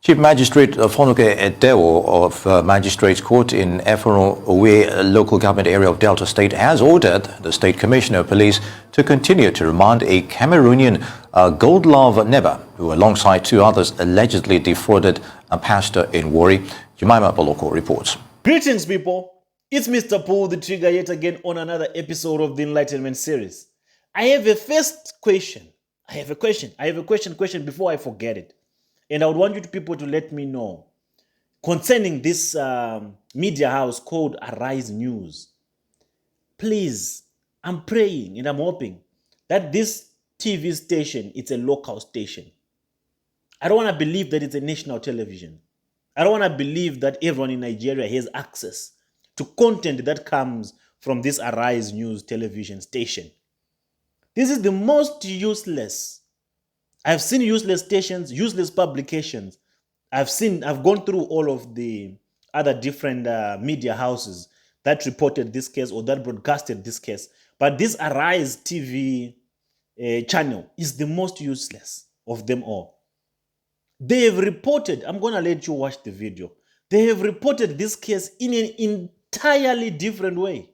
Chief Magistrate Fonuke Edewo of Magistrates Court in Efron-Owe local government area of Delta State has ordered the State Commissioner of Police to continue to remand a Cameroonian Goldlove Neba, who alongside two others allegedly defrauded a pastor in Warri. Jemima Boloko reports. Greetings, people. It's Mr. Paul the Trigger yet again on another episode of the Enlightenment series. I have a question before I forget it. And I would want you people to let me know concerning this media house called Arise News. Please, I'm praying and I'm hoping that this TV station, it's a local station. I don't want to believe that it's a national television. I don't want to believe that everyone in Nigeria has access to content that comes from this Arise News television station. This is the most useless. I've seen useless stations, useless publications. I've gone through all of the other different media houses that reported this case or that broadcasted this case. But this Arise TV channel is the most useless of them all. They have reported, I'm going to let you watch the video. They have reported this case in an entirely different way.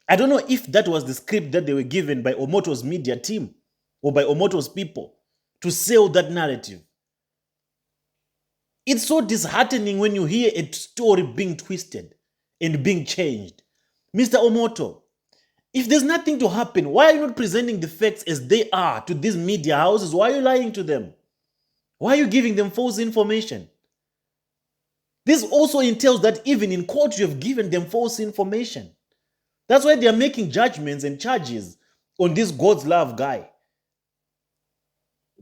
I don't know if that was the script that they were given by Omoto's media team or by Omoto's people to sell that narrative. It's so disheartening when you hear a story being twisted and being changed. Mr. Omoto, if there's nothing to happen, why are you not presenting the facts as they are to these media houses? Why are you lying to them? Why are you giving them false information? This also entails that even in court you have given them false information. That's why they are making judgments and charges on this God's love guy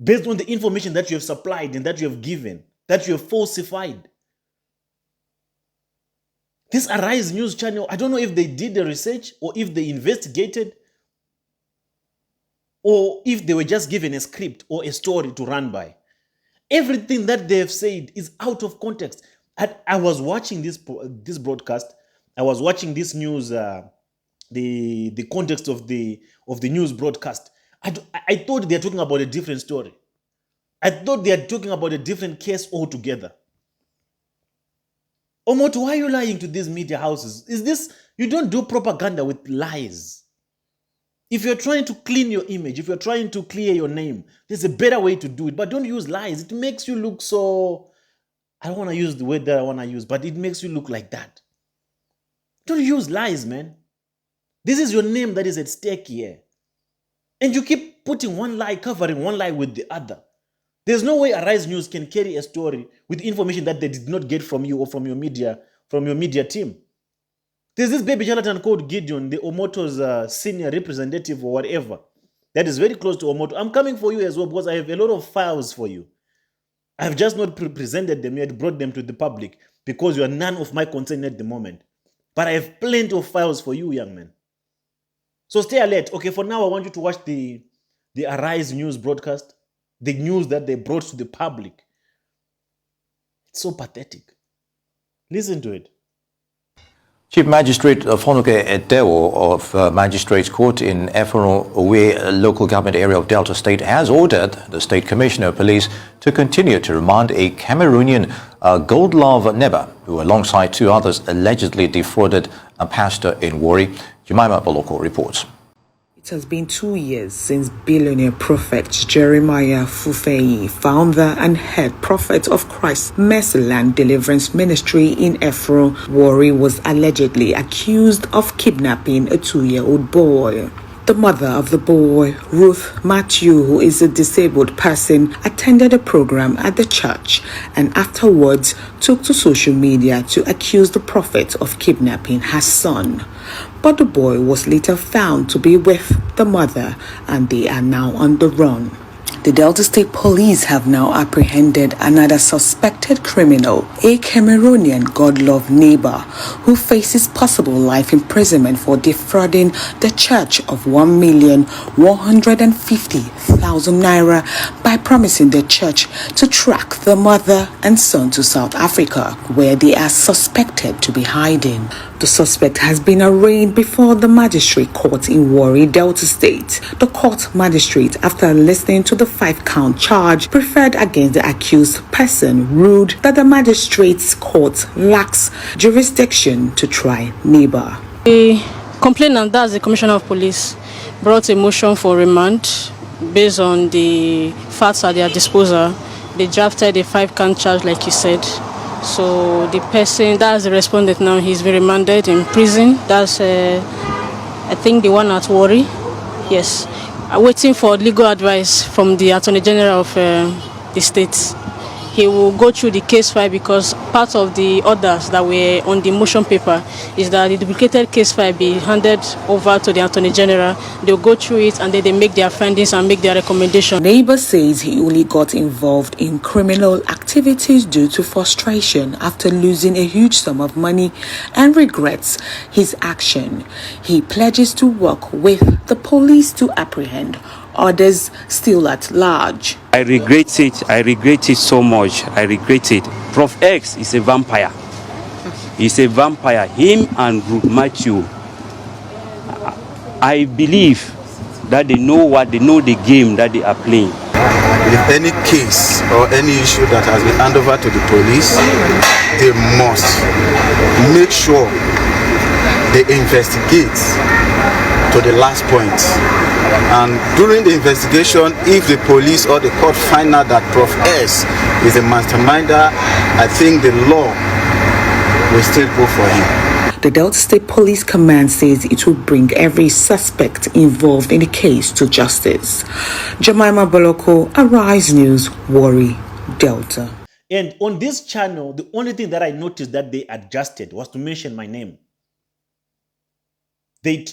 based on the information that you have supplied and that you have given, that you have falsified. This Arise News channel, I don't know if they did the research or if they investigated or if they were just given a script or a story to run by. Everything that they have said is out of context. I was watching this broadcast. I was watching this news the context of the news broadcast. I thought they are talking about a different story. I thought they are talking about a different case altogether. Omoto, why are you lying to these media houses? You don't do propaganda with lies. If you're trying to clean your image, if you're trying to clear your name, there's a better way to do it, but don't use lies. It makes you look so, I don't want to use the word that I want to use, but it makes you look like that. Don't use lies, man. This is your name that is at stake here. And you keep putting one lie, covering one lie with the other. There's no way Arise News can carry a story with information that they did not get from you or from your media team. There's this baby charlatan called Gideon, the Omoto's senior representative or whatever, that is very close to Omoto. I'm coming for you as well because I have a lot of files for you. I have just not presented them yet, brought them to the public because you are none of my concern at the moment. But I have plenty of files for you, young man. So stay alert. Okay, for now, I want you to watch the Arise News broadcast, the news that they brought to the public. It's so pathetic. Listen to it. Chief Magistrate Fonuke Edewo of Magistrates Court in Efron-Owe local government area of Delta State has ordered the State Commissioner of Police to continue to remand a Cameroonian Goldlove Neba, who alongside two others allegedly defrauded a pastor in Warri. Jemima Boloko reports. It has been 2 years since billionaire prophet Jeremiah Fufeyi, founder and head prophet of Christ's Mercyland Deliverance Ministry in Efro, Warri, was allegedly accused of kidnapping a 2-year-old boy. The mother of the boy, Ruth Mathew, who is a disabled person, attended a program at the church and afterwards took to social media to accuse the prophet of kidnapping her son. But the boy was later found to be with the mother and they are now on the run. The Delta State Police have now apprehended another suspected criminal, a Cameroonian Goldlove neighbor, who faces possible life imprisonment for defrauding the church of 1,150,000 naira by promising the church to track the mother and son to South Africa, where they are suspected to be hiding. The suspect has been arraigned before the magistrate court in Warri, Delta State. The court magistrate, after listening to the 5-count charge preferred against the accused person, ruled that the magistrate's court lacks jurisdiction to try neighbor. The complainant, that's the Commissioner of Police, brought a motion for remand based on the facts at their disposal. They drafted a 5-count charge, like you said. So the person, that's the respondent now, he's been remanded in prison. That's, I think, the one at Warri. Yes. Waiting for legal advice from the Attorney General of the state. He will go through the case file because part of the orders that were on the motion paper is that the duplicated case file be handed over to the Attorney General. They'll go through it and then they make their findings and make their recommendation. Neighbor says he only got involved in criminal activities due to frustration after losing a huge sum of money and regrets his action. He pledges to work with the police to apprehend others still at large. I regret it so much. I regret it. Prof X is a vampire. He's a vampire. Him and Ruth Mathew. I believe that they know the game that they are playing. If any case or any issue that has been handed over to the police, they must make sure they investigate to the last point. And during the investigation, if the police or the court find out that Prof S is a masterminder, I think the law will still go for him. The Delta State Police Command says it will bring every suspect involved in the case to justice. Jemima Boloko, Arise News, Warri, Delta. And on this channel, the only thing that I noticed that they adjusted was to mention my name.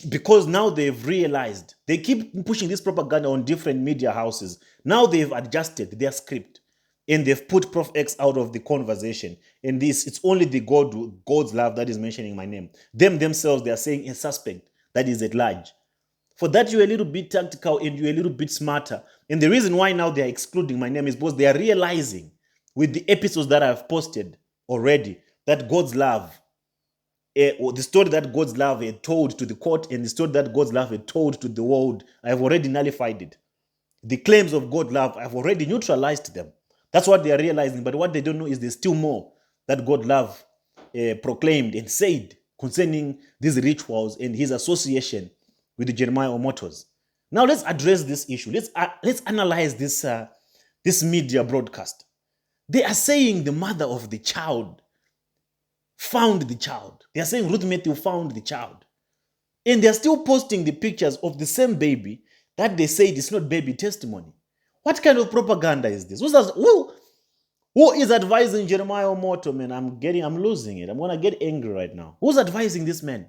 Because now they've realized, they keep pushing this propaganda on different media houses. Now they've adjusted their script and they've put Prof X out of the conversation. And it's only the God's love that is mentioning my name. Themselves, they are saying a suspect that is at large. For that, you're a little bit tactical and you're a little bit smarter. And the reason why now they're excluding my name is because they are realizing with the episodes that I've posted already that God's love, the story that God's love had told to the court and the story that God's love had told to the world, I have already nullified it. The claims of God's love, I've already neutralized them. That's what they are realizing. But what they don't know is there's still more that God's love proclaimed and said concerning these rituals and his association with the Jeremiah Omotos. Now let's address this issue. Let's analyze this media broadcast. They are saying the mother of the child found the child. They are saying Ruth Mathew found the child. And they are still posting the pictures of the same baby that they said is not baby testimony. What kind of propaganda is this? Who is advising Jeremiah Omoto, man? I'm losing it. I'm going to get angry right now. Who's advising this man?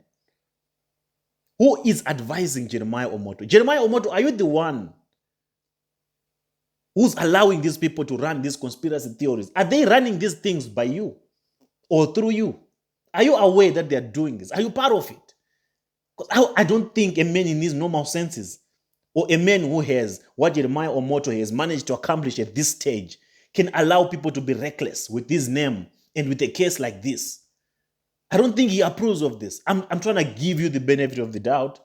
Who is advising Jeremiah Omoto? Jeremiah Omoto, are you the one who's allowing these people to run these conspiracy theories? Are they running these things by you or through you? Are you aware that they're doing this? Are you part of it? Because I don't think a man in his normal senses or a man who has what Jeremiah Omoto has managed to accomplish at this stage can allow people to be reckless with his name and with a case like this. I don't think he approves of this. I'm trying to give you the benefit of the doubt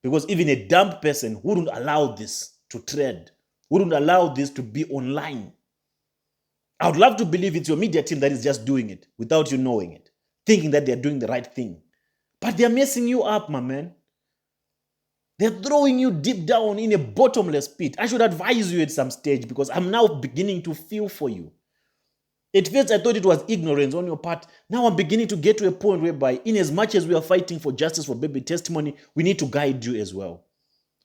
because even a dumb person wouldn't allow this to tread, wouldn't allow this to be online. I would love to believe it's your media team that is just doing it without you knowing it, thinking that they're doing the right thing. But they're messing you up, my man. They're throwing you deep down in a bottomless pit. I should advise you at some stage because I'm now beginning to feel for you. At first, I thought it was ignorance on your part. Now I'm beginning to get to a point whereby, in as much as we are fighting for justice for baby testimony, we need to guide you as well.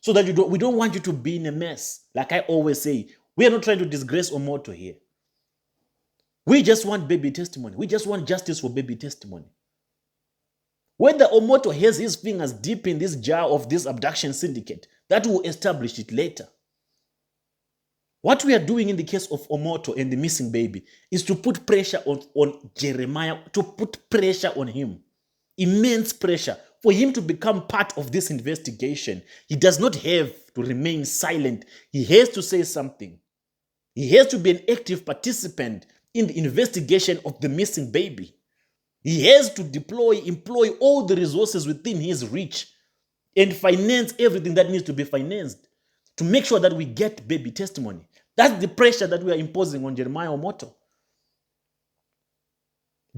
So that we don't want you to be in a mess. Like I always say, we are not trying to disgrace Omoto here. We just want baby testimony. We just want justice for baby testimony. Whether Omoto has his fingers deep in this jar of this abduction syndicate, that will establish it later. What we are doing in the case of Omoto and the missing baby is to put pressure on Jeremiah, to put pressure on him. Immense pressure for him to become part of this investigation. He does not have to remain silent. He has to say something. He has to be an active participant in the investigation of the missing baby. He has to employ all the resources within his reach and finance everything that needs to be financed to make sure that we get baby testimony. That's the pressure that we are imposing on Jeremiah Omoto.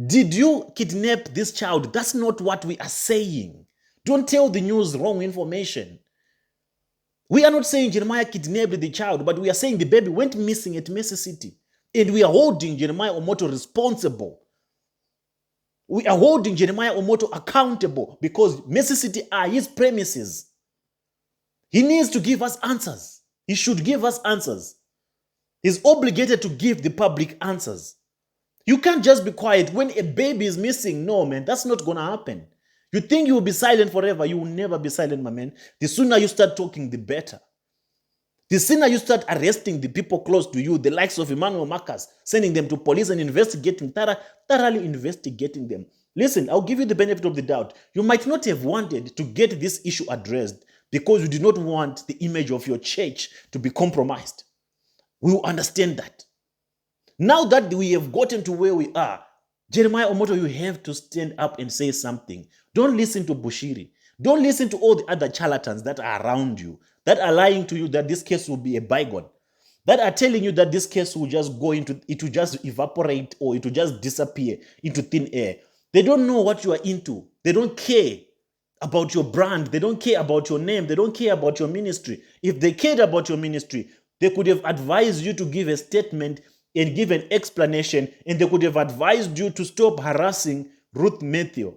Did you kidnap this child? That's not what we are saying. Don't tell the news wrong information. We are not saying Jeremiah kidnapped the child, but we are saying the baby went missing at Mercy City. And we are holding Jeremiah Omoto responsible. We are holding Jeremiah Omoto accountable because Mercy City are his premises. He needs to give us answers. He should give us answers. He's obligated to give the public answers. You can't just be quiet when a baby is missing. No, man, that's not going to happen. You think you will be silent forever. You will never be silent, my man. The sooner you start talking, the better. The sooner you start arresting the people close to you, the likes of Emmanuel Marcus, sending them to police and investigating, thoroughly investigating them. Listen, I'll give you the benefit of the doubt. You might not have wanted to get this issue addressed because you did not want the image of your church to be compromised. We will understand that. Now that we have gotten to where we are, Jeremiah Omoto, you have to stand up and say something. Don't listen to Bushiri. Don't listen to all the other charlatans that are around you, that are lying to you that this case will be a bygone, that are telling you that this case will just go into, it will just evaporate or it will just disappear into thin air. They don't know what you are into. They don't care about your brand. They don't care about your name. They don't care about your ministry. If they cared about your ministry, they could have advised you to give a statement and give an explanation, and they could have advised you to stop harassing Ruth Mathew.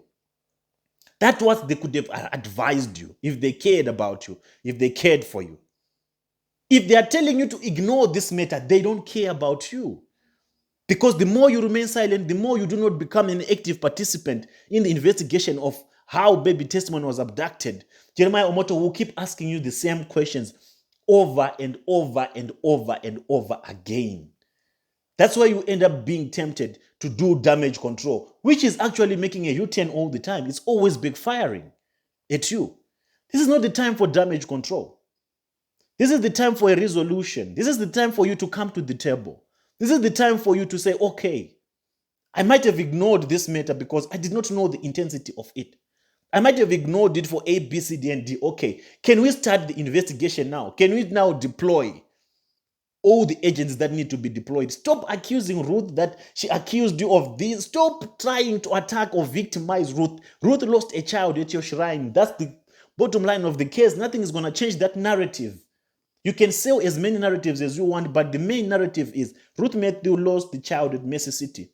That's what they could have advised you if they cared about you, if they cared for you. If they are telling you to ignore this matter, they don't care about you. Because the more you remain silent, the more you do not become an active participant in the investigation of how baby testimony was abducted. Jeremiah Omoto will keep asking you the same questions over and over and over and over again. That's why you end up being tempted to do damage control, which is actually making a U-turn all the time. It's always backfiring at you. This is not the time for damage control. This is the time for a resolution. This is the time for you to come to the table. This is the time for you to say, okay, I might have ignored this matter because I did not know the intensity of it. I might have ignored it for A, B, C, D, and D. Okay, can we start the investigation now? Can we now deploy all the agents that need to be deployed? Stop accusing Ruth that she accused you of this. Stop trying to attack or victimize Ruth. Ruth lost a child at your shrine. That's the bottom line of the case. Nothing is going to change that narrative. You can sell as many narratives as you want, but the main narrative is Ruth Mathew lost the child at Mercy City.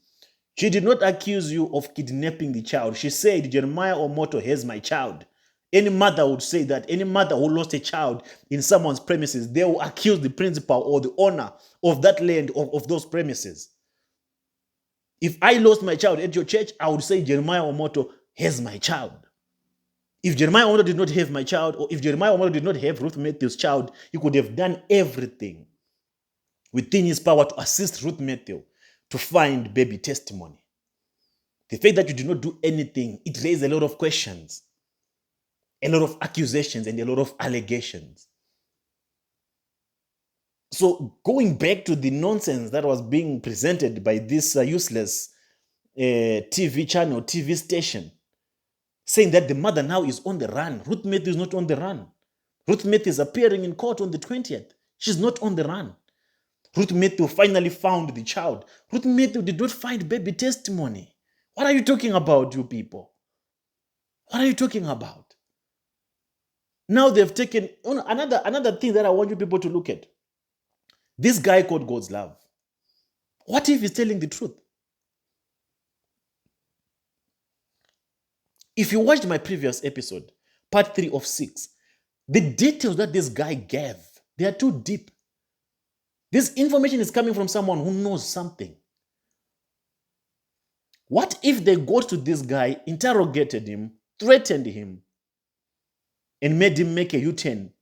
She did not accuse you of kidnapping the child. She said, Jeremiah Omoto has my child. Any mother would say that. Any mother who lost a child in someone's premises, they will accuse the principal or the owner of that land, of those premises. If I lost my child at your church, I would say Jeremiah Omoto has my child. If Jeremiah Omoto did not have my child, or if Jeremiah Omoto did not have Ruth Mathew's child, he could have done everything within his power to assist Ruth Mathew to find baby testimony. The fact that you did not do anything, it raised a lot of questions, a lot of accusations, and a lot of allegations. So going back to the nonsense that was being presented by this useless TV channel, TV station, saying that the mother now is on the run. Ruth Mathew is not on the run. Ruth Mathew is appearing in court on the 20th. She's not on the run. Ruth Mathew finally found the child. Ruth Mathew did not find baby testimony. What are you talking about, you people? What are you talking about? Now they've taken another thing that I want you people to look at. This guy called God's Love. What if he's telling the truth? If you watched my previous episode, part 3 of 6, the details that this guy gave, they are too deep. This information is coming from someone who knows something. What if they got to this guy, interrogated him, threatened him, and made him make a U-turn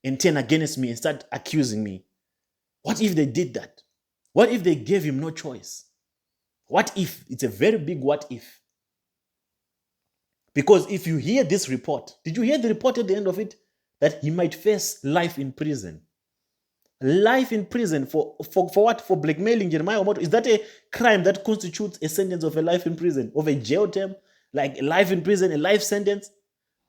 and turn against me and start accusing me? What if they did that? What if they gave him no choice? What if? It's a very big what if. Because if you hear this report, did you hear the report at the end of it? That he might face life in prison. Life in prison for what? For blackmailing Jeremiah Omoto. Is that a crime that constitutes a sentence of a life in prison, of a jail term? Like life in prison, a life sentence?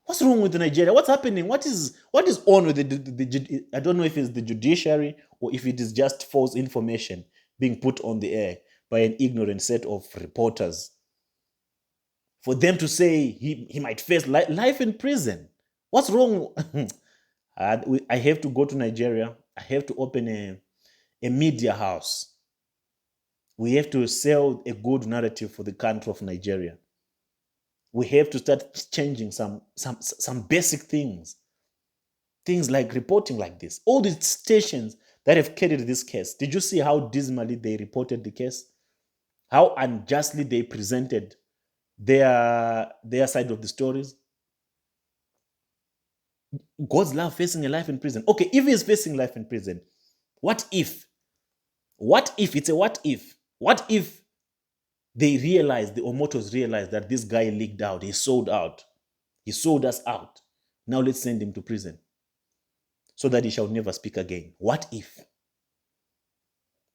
What's wrong with Nigeria? What's happening? What is on with the I don't know if it's the judiciary or if it is just false information being put on the air by an ignorant set of reporters. For them to say he might face life in prison. What's wrong? I have to go to Nigeria. I have to open a media house. We have to sell a good narrative for the country of Nigeria. We have to start changing some basic things. Things like reporting like this. All the stations that have carried this case, did you see how dismally they reported the case? How unjustly they presented their side of the stories? God's love facing a life in prison. Okay, if he's facing life in prison, what if? What if? It's a what if. What if they realized, the Omotos realized that this guy leaked out, he sold out. He sold us out. Now let's send him to prison so that he shall never speak again. What if?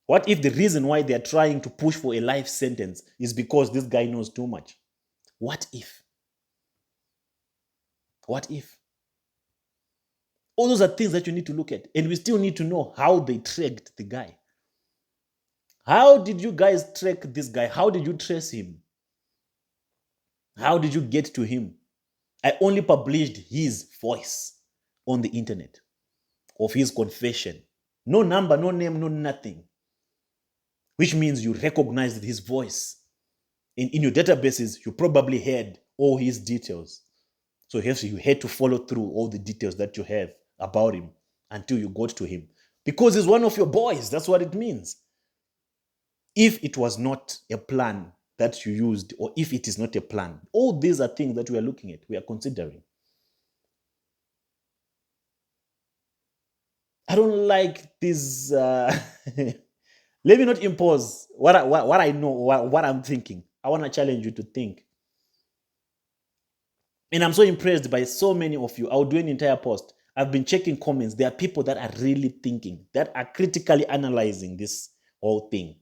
What if the reason why they're trying to push for a life sentence is because this guy knows too much? What if? What if? All those are things that you need to look at. And we still need to know how they tracked the guy. How did you guys track this guy? How did you trace him? How did you get to him? I only published his voice on the internet of his confession. No number, no name, no nothing. Which means you recognized his voice. In your databases, you probably had all his details. So you had to follow through all the details that you have about him until you got to him. Because he's one of your boys. That's what it means. If it was not a plan that you used, or if it is not a plan, all these are things that we are looking at, we are considering. I don't like this. Let me not impose what I know, what I'm thinking. I want to challenge you to think. And I'm so impressed by so many of you. I'll do an entire post. I've been checking comments. There are people that are really thinking, that are critically analyzing this whole thing.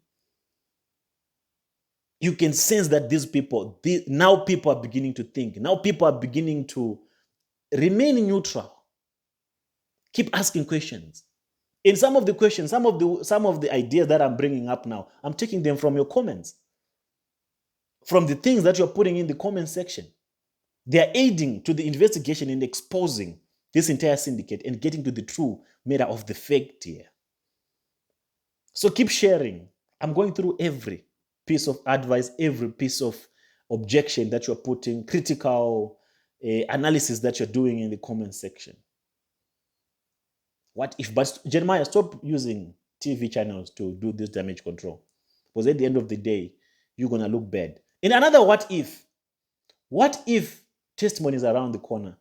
You can sense that these people, now people are beginning to think. Now people are beginning to remain neutral. Keep asking questions. In some of the questions, some of the ideas that I'm bringing up now, I'm taking them from your comments. From the things that you're putting in the comment section. They are aiding to the investigation and exposing this entire syndicate and getting to the true matter of the fact here. So keep sharing. I'm going through every piece of advice, every piece of objection that you're putting, critical analysis that you're doing in the comment section. What if? But Jeremiah, stop using TV channels to do this damage control. Because at the end of the day, you're going to look bad. In another what if testimony is around the corner?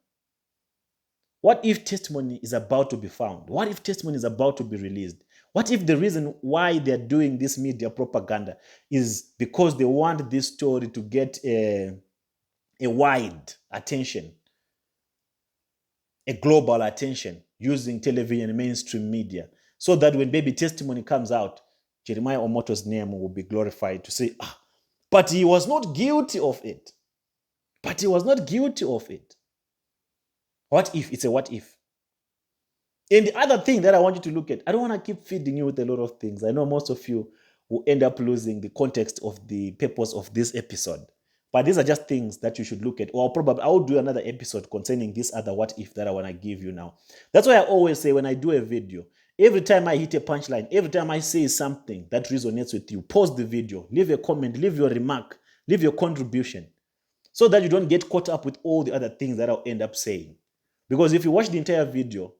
What if testimony is about to be found? What if testimony is about to be released? What if the reason why they're doing this media propaganda is because they want this story to get a wide attention, a global attention, using television and mainstream media, so that when baby testimony comes out, Jeremiah Omoto's name will be glorified to say, but he was not guilty of it. But he was not guilty of it. What if? It's a what if. And the other thing that I want you to look at, I don't want to keep feeding you with a lot of things. I know most of you will end up losing the context of the purpose of this episode. But these are just things that you should look at. Or probably I will do another episode concerning this other what if that I want to give you now. That's why I always say when I do a video, every time I hit a punchline, every time I say something that resonates with you, pause the video, leave a comment, leave your remark, leave your contribution, so that you don't get caught up with all the other things that I'll end up saying. Because if you watch the entire video,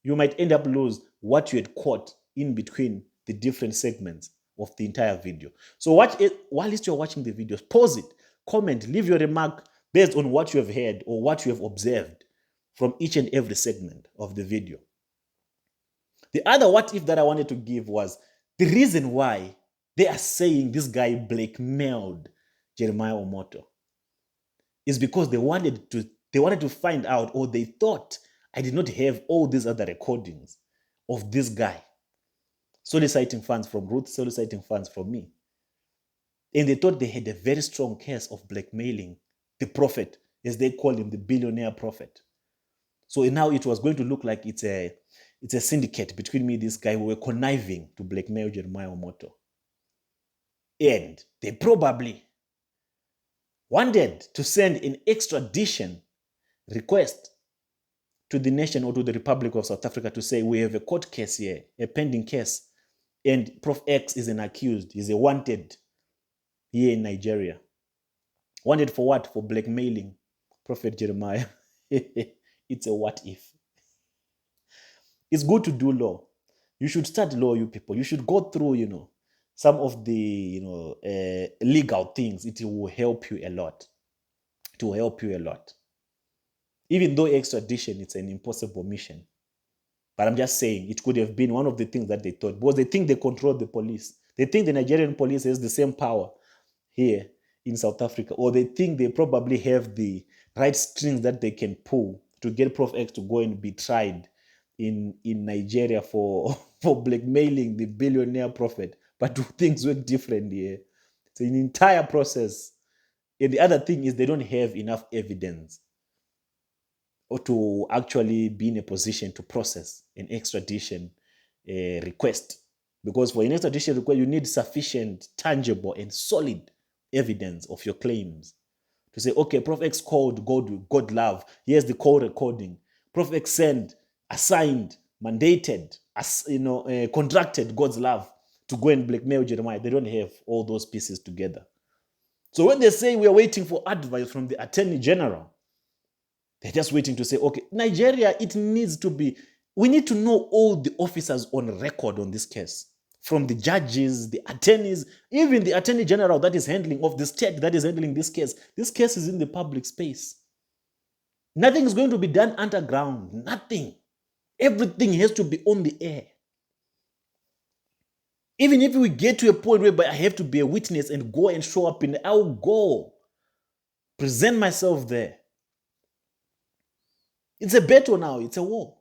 you might end up lose what you had caught in between the different segments of the entire video. So watch it while you're watching the videos. Pause it, comment, leave your remark based on what you have heard or what you have observed from each and every segment of the video. The other what if that I wanted to give was the reason why they are saying this guy blackmailed Jeremiah Omoto is because they wanted to find out, or they thought I did not have all these other recordings of this guy soliciting funds from Ruth, soliciting funds from me. And they thought they had a very strong case of blackmailing the prophet, as they call him, the billionaire prophet. So now it was going to look like it's a syndicate between me and this guy who were conniving to blackmail Jeremiah Omoto. And they probably wanted to send an extradition request to the nation or to the Republic of South Africa to say, we have a court case here, a pending case, and Prof X is an accused, he's a wanted here in Nigeria. Wanted for what? For blackmailing Prophet Jeremiah. It's a what if. It's good to do law. You should start law, you people. You should go through, some of the, legal things. It will help you a lot. It will help you a lot. Even though extradition, it's an impossible mission. But I'm just saying, it could have been one of the things that they thought. Because they think they control the police. They think the Nigerian police has the same power here in South Africa. Or they think they probably have the right strings that they can pull to get Prof X to go and be tried in Nigeria for blackmailing the billionaire prophet. But things work different here. It's an entire process. And the other thing is they don't have enough evidence or to actually be in a position to process an extradition request. Because for an extradition request, you need sufficient, tangible, and solid evidence of your claims. To say, okay, Prof X called God love. Here's the call recording. Prof X sent, assigned, mandated, contracted God's love to go and blackmail Jeremiah. They don't have all those pieces together. So when they say we are waiting for advice from the Attorney General, they're just waiting to say, okay, Nigeria, we need to know all the officers on record on this case. From the judges, the attorneys, even the Attorney General that is handling of the state that is handling this case. This case is in the public space. Nothing is going to be done underground. Nothing. Everything has to be on the air. Even if we get to a point where I have to be a witness and go and show up I'll go. Present myself there. It's a battle now. It's a war.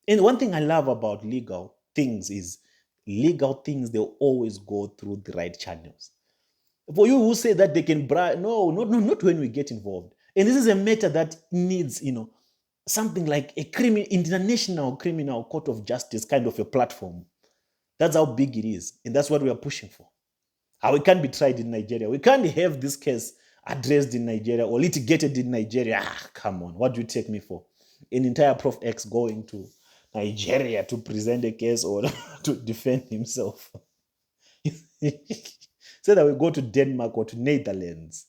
And one thing I love about legal things is legal things, they'll always go through the right channels. For you who say that they can bribe, no, not when we get involved. And this is a matter that needs, something like international criminal court of justice kind of a platform. That's how big it is. And that's what we are pushing for. How it can't be tried in Nigeria. We can't have this case addressed in Nigeria or litigated in Nigeria. Come on. What do you take me for? An entire Prof X going to Nigeria to present a case or to defend himself. Say that we go to Denmark or to Netherlands.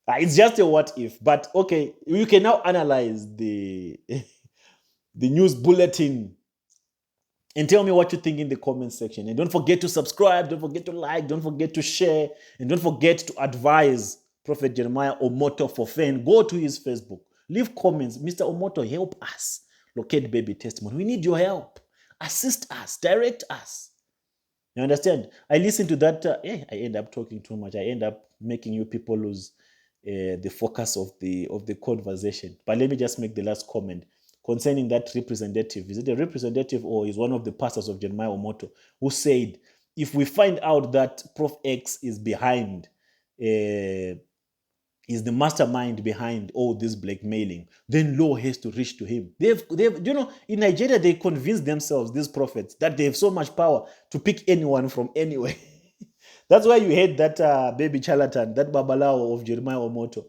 It's just a what if. But okay, you can now analyze the news bulletin and tell me what you think in the comment section. And don't forget to subscribe, don't forget to like, don't forget to share, and don't forget to advise Prophet Jeremiah Omoto for fan. Go to his Facebook. Leave comments. Mr. Omoto, help us locate baby testimony. We need your help. Assist us. Direct us. You understand? I listen to that. I end up talking too much. I end up making you people lose the focus of the conversation. But let me just make the last comment concerning that representative. Is it a representative or is one of the pastors of Jeremiah Omoto who said, if we find out that Prof X is behind, is the mastermind behind all this blackmailing, then law has to reach to him. They've in Nigeria, they convince themselves, these prophets, that they have so much power to pick anyone from anywhere. That's why you had that baby charlatan, that Babalawo of Jeremiah Omoto,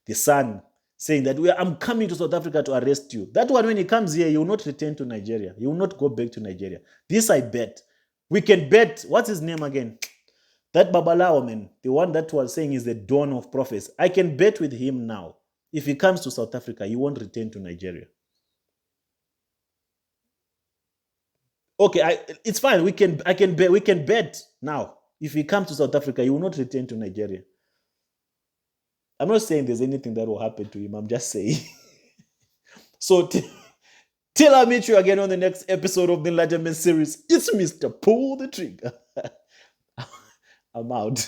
the son, saying that I'm coming to South Africa to arrest you. That one, when he comes here, he will not return to Nigeria. He will not go back to Nigeria. This I bet. We can bet. What's his name again? That Babalawo man, the one that was saying is the dawn of prophets. I can bet with him now. If he comes to South Africa, he won't return to Nigeria. Okay, it's fine. We can bet now. If he comes to South Africa, he will not return to Nigeria. I'm not saying there's anything that will happen to him. I'm just saying. So till I meet you again on the next episode of the Enlightenment series, it's Mr. Pull the Trigger. I'm out.